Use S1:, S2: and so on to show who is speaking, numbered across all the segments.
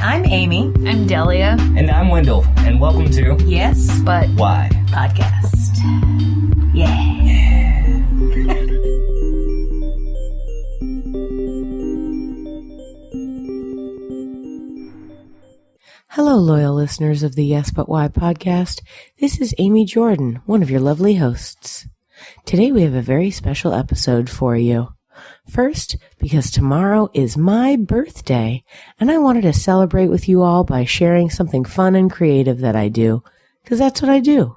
S1: I'm Amy.
S2: I'm Delia.
S3: And I'm Wendell. And welcome to
S1: Yes, But
S3: Why
S1: Podcast. Yeah.
S4: Hello, loyal listeners of the Yes But Why podcast. This is Amy Jordan, one of your lovely hosts. Today we have a very special episode for you. First, because tomorrow is my birthday, and I wanted to celebrate with you all by sharing something fun and creative that I do, because that's what I do.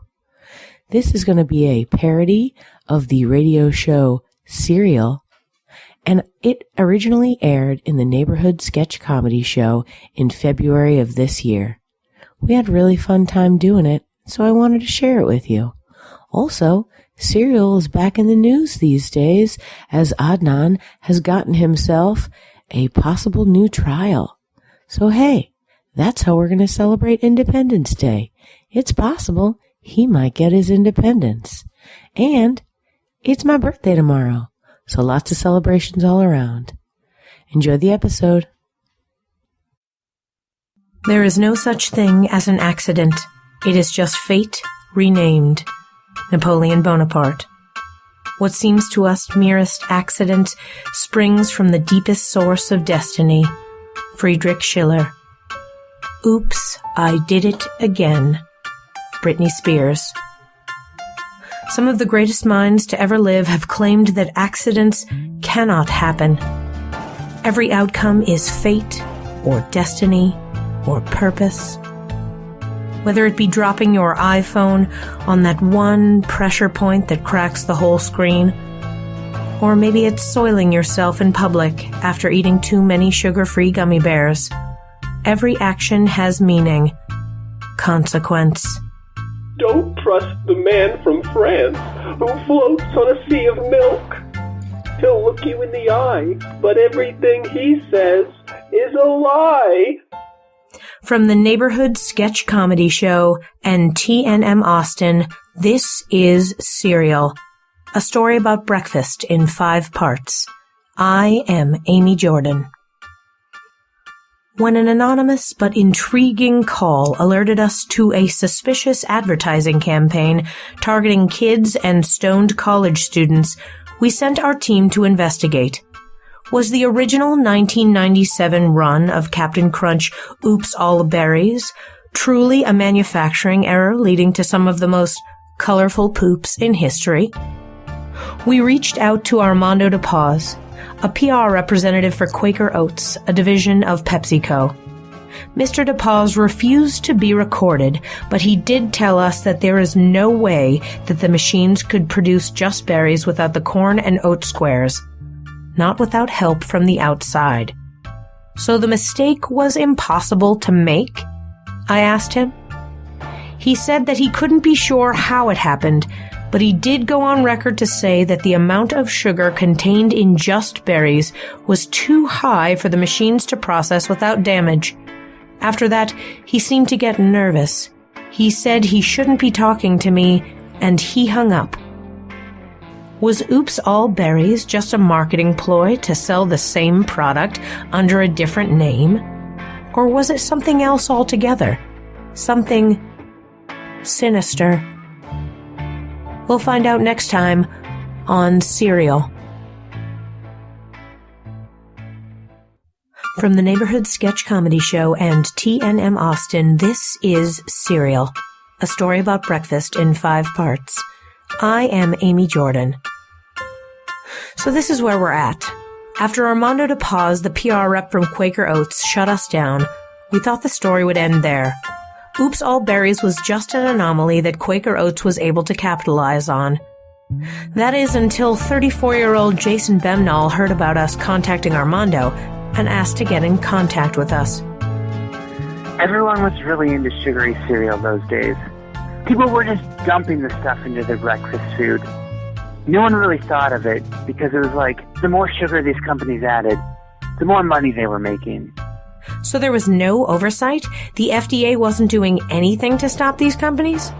S4: This is going to be a parody of the radio show Serial, and it originally aired in the Neighborhood Sketch Comedy Show in February of this year. We had a really fun time doing it, so I wanted to share it with you. Also, Serial is back in the news these days as Adnan has gotten himself a possible new trial. So hey, that's how we're going to celebrate Independence Day. It's possible he might get his independence. And it's my birthday tomorrow, so lots of celebrations all around. Enjoy the episode. There is no such thing as an accident. It is just fate renamed. Napoleon Bonaparte. What seems to us merest accident springs from the deepest source of destiny. Friedrich Schiller. Oops, I did it again. Britney Spears. Some of the greatest minds to ever live have claimed that accidents cannot happen. Every outcome is fate, or destiny, or purpose. Whether it be dropping your iPhone on that one pressure point that cracks the whole screen, or maybe it's soiling yourself in public after eating too many sugar-free gummy bears. Every action has meaning, consequence.
S5: Don't trust the man from France who floats on a sea of milk. He'll look you in the eye, but everything he says is a lie.
S4: From the Neighborhood Sketch Comedy Show and TNM Austin, this is Serial, a story about breakfast in 5 parts. I am Amy Jordan. When an anonymous but intriguing call alerted us to a suspicious advertising campaign targeting kids and stoned college students, we sent our team to investigate. Was the original 1997 run of Captain Crunch Oops All Berries truly a manufacturing error leading to some of the most colorful poops in history? We reached out to Armando de Paz, a PR representative for Quaker Oats, a division of PepsiCo. Mr. de Paz refused to be recorded, but he did tell us that there is no way that the machines could produce just berries without the corn and oat squares. Not without help from the outside. So the mistake was impossible to make? I asked him. He said that he couldn't be sure how it happened, but he did go on record to say that the amount of sugar contained in just berries was too high for the machines to process without damage. After that, he seemed to get nervous. He said he shouldn't be talking to me, and he hung up. Was Oops All Berries just a marketing ploy to sell the same product under a different name? Or was it something else altogether? Something sinister? We'll find out next time on Serial. From the Neighborhood Sketch Comedy Show and TNM Austin, this is Serial, a story about breakfast in 5 parts. I am Amy Jordan. So this is where we're at. After Armando de Paz, the PR rep from Quaker Oats, shut us down, we thought the story would end there. Oops All Berries was just an anomaly that Quaker Oats was able to capitalize on. That is until 34-year-old Jason Bemnall heard about us contacting Armando and asked to get in contact with us.
S6: Everyone was really into sugary cereal those days. People were just dumping the stuff into their breakfast food. No one really thought of it because it was like the more sugar these companies added, the more money they were making.
S4: So there was no oversight? The FDA wasn't doing anything to stop these companies?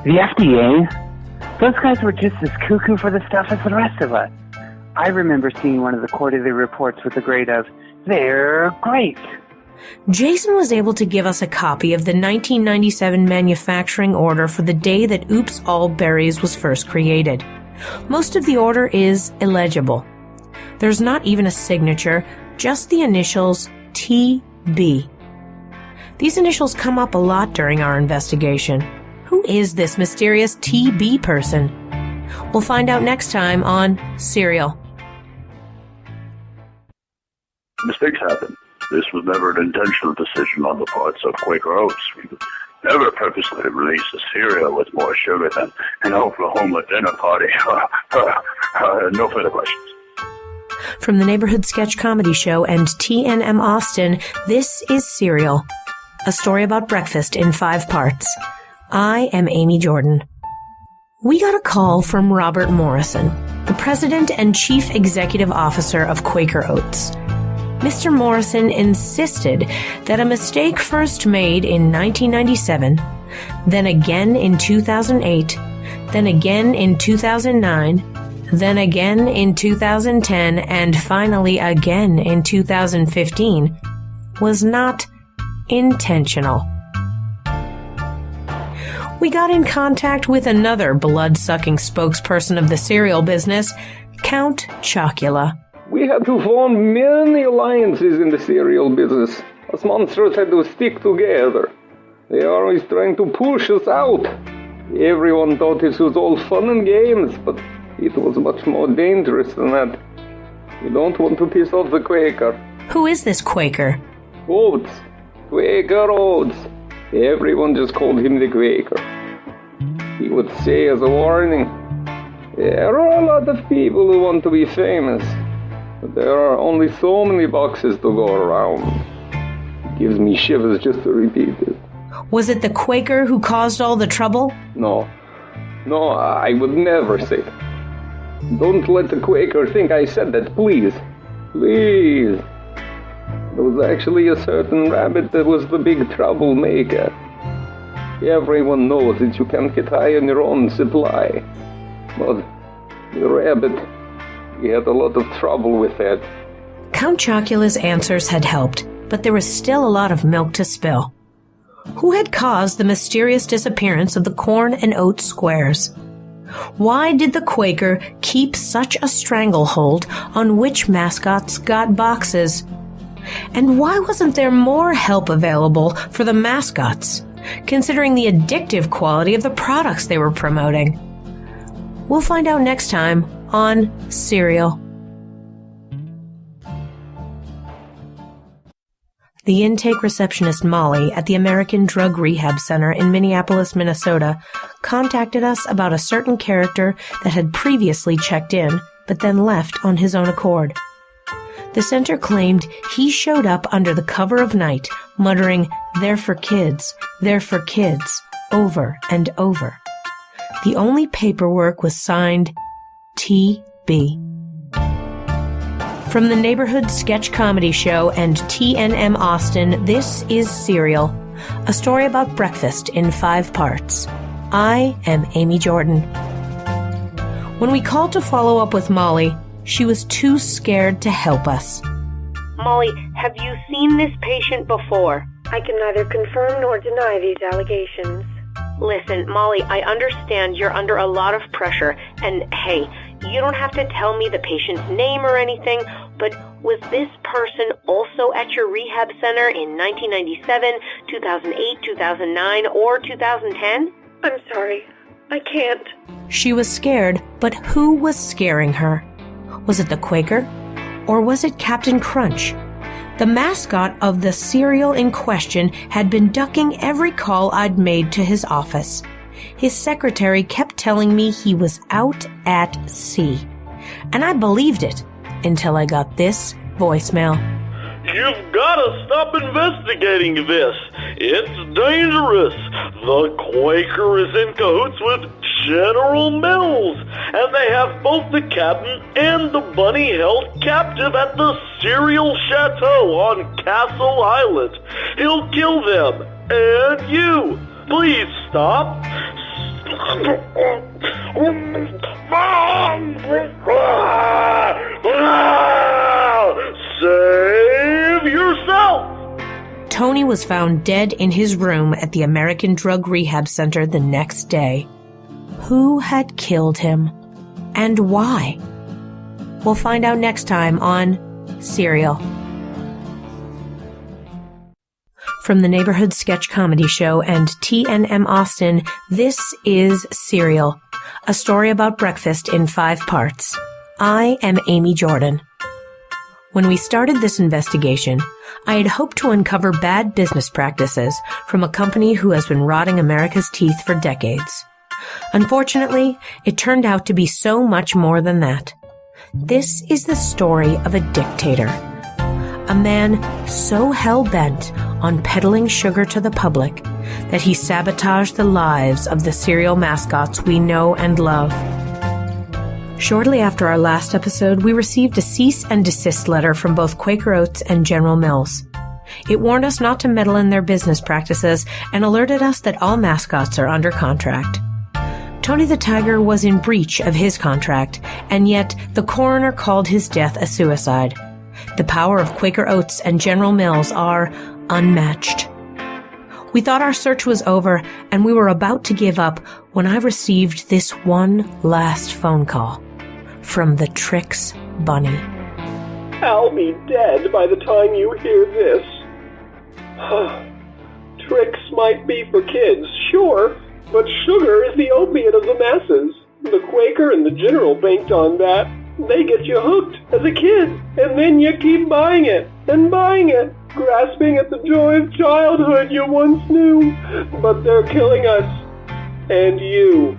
S6: The FDA? Those guys were just as cuckoo for the stuff as the rest of us. I remember seeing one of the quarterly reports with the grade of, "They're great."
S4: Jason was able to give us a copy of the 1997 manufacturing order for the day that Oops All Berries was first created. Most of the order is illegible. There's not even a signature, just the initials TB. These initials come up a lot during our investigation. Who is this mysterious TB person? We'll find out next time on Serial.
S2: Mistakes happen. This was never an intentional decision on the parts of Quaker Oats. We would never purposely release a cereal with more sugar than an Oklahoma dinner party. No further questions.
S4: From the Neighborhood Sketch Comedy Show and TNM Austin, this is Serial, a story about breakfast in 5 parts. I am Amy Jordan. We got a call from Robert Morrison, the president and chief executive officer of Quaker Oats. Mr. Morrison insisted that a mistake first made in 1997, then again in 2008, then again in 2009, then again in 2010, and finally again in 2015, was not intentional. We got in contact with another blood-sucking spokesperson of the cereal business, Count Chocula.
S5: We had to form many alliances in the cereal business. Us monsters had to stick together. They are always trying to push us out. Everyone thought this was all fun and games, but it was much more dangerous than that. We don't want to piss off the Quaker.
S4: Who is this Quaker?
S5: Oats. Quaker Oats. Everyone just called him the Quaker. He would say as a warning, there are a lot of people who want to be famous, but there are only so many boxes to go around. It gives me shivers just to repeat it.
S4: Was it the Quaker who caused all the trouble?
S5: No, I would never say it. Don't let the Quaker think I said that, please. Please. There was actually a certain rabbit that was the big troublemaker. Everyone knows that you can't get high on your own supply. But the rabbit, he had a lot of trouble with that.
S4: Count Chocula's answers had helped, but there was still a lot of milk to spill. Who had caused the mysterious disappearance of the corn and oat squares? Why did the Quaker keep such a stranglehold on which mascots got boxes? And why wasn't there more help available for the mascots, considering the addictive quality of the products they were promoting? We'll find out next time on Serial. The intake receptionist Molly at the American Drug Rehab Center in Minneapolis, Minnesota, contacted us about a certain character that had previously checked in, but then left on his own accord. The center claimed he showed up under the cover of night, muttering, "They're for kids, over and over." The only paperwork was signed TB. From the Neighborhood Sketch Comedy Show and TNM Austin, this is Serial, a story about breakfast in 5 parts. I am Amy Jordan. When we called to follow up with Molly, she was too scared to help us.
S7: Molly, have you seen this patient before?
S8: I can neither confirm nor deny these allegations.
S7: Listen, Molly, I understand you're under a lot of pressure, and hey, you don't have to tell me the patient's name or anything, but was this person also at your rehab center in 1997, 2008, 2009, or 2010?
S8: I'm sorry. I can't.
S4: She was scared, but who was scaring her? Was it the Quaker? Or was it Captain Crunch? The mascot of the cereal in question had been ducking every call I'd made to his office. His secretary kept telling me he was out at sea. And I believed it until I got this voicemail.
S9: You've got to stop investigating this. It's dangerous. The Quaker is in cahoots with General Mills, and they have both the captain and the bunny held captive at the Cereal Chateau on Castle Island. He'll kill them and you. Please stop. Save yourself.
S4: Tony was found dead in his room at the American Drug Rehab Center the next day. Who had killed him? And why? We'll find out next time on Serial. From the Neighborhood Sketch Comedy Show and TNM Austin, this is Serial, a story about breakfast in 5 parts. I am Amy Jordan. When we started this investigation, I had hoped to uncover bad business practices from a company who has been rotting America's teeth for decades. Unfortunately, it turned out to be so much more than that. This is the story of a dictator. A man so hell-bent on peddling sugar to the public that he sabotaged the lives of the cereal mascots we know and love. Shortly after our last episode, we received a cease and desist letter from both Quaker Oats and General Mills. It warned us not to meddle in their business practices and alerted us that all mascots are under contract. Tony the Tiger was in breach of his contract, and yet the coroner called his death a suicide. The power of Quaker Oats and General Mills are unmatched. We thought our search was over, and we were about to give up when I received this one last phone call from the Trix Bunny.
S5: I'll be dead by the time you hear this. Trix might be for kids, sure, but sugar is the opiate of the masses. The Quaker and the General banked on that. They get you hooked as a kid, and then you keep buying it, grasping at the joy of childhood you once knew. But they're killing us, and you.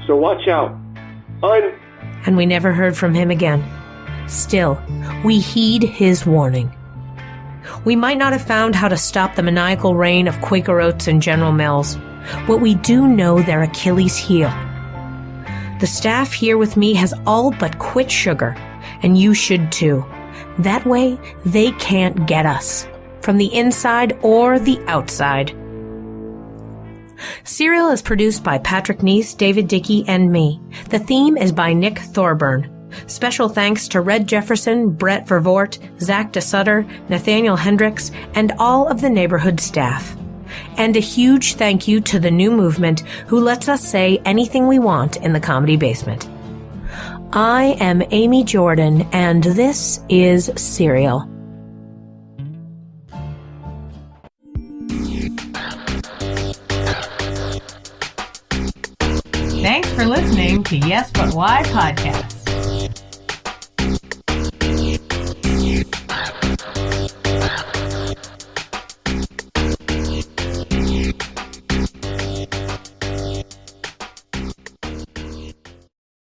S5: So watch out.
S4: And we never heard from him again. Still, we heed his warning. We might not have found how to stop the maniacal reign of Quaker Oats and General Mills, but we do know their Achilles heel. The staff here with me has all but quit sugar, and you should too. That way, they can't get us, from the inside or the outside. Serial is produced by Patrick Neese, David Dickey, and me. The theme is by Nick Thorburn. Special thanks to Red Jefferson, Brett Vervoort, Zach DeSutter, Nathaniel Hendricks, and all of the neighborhood staff. And a huge thank you to the new movement who lets us say anything we want in the comedy basement. I am Amy Jordan, and this is Serial.
S10: Thanks for listening to Yes But Why podcast.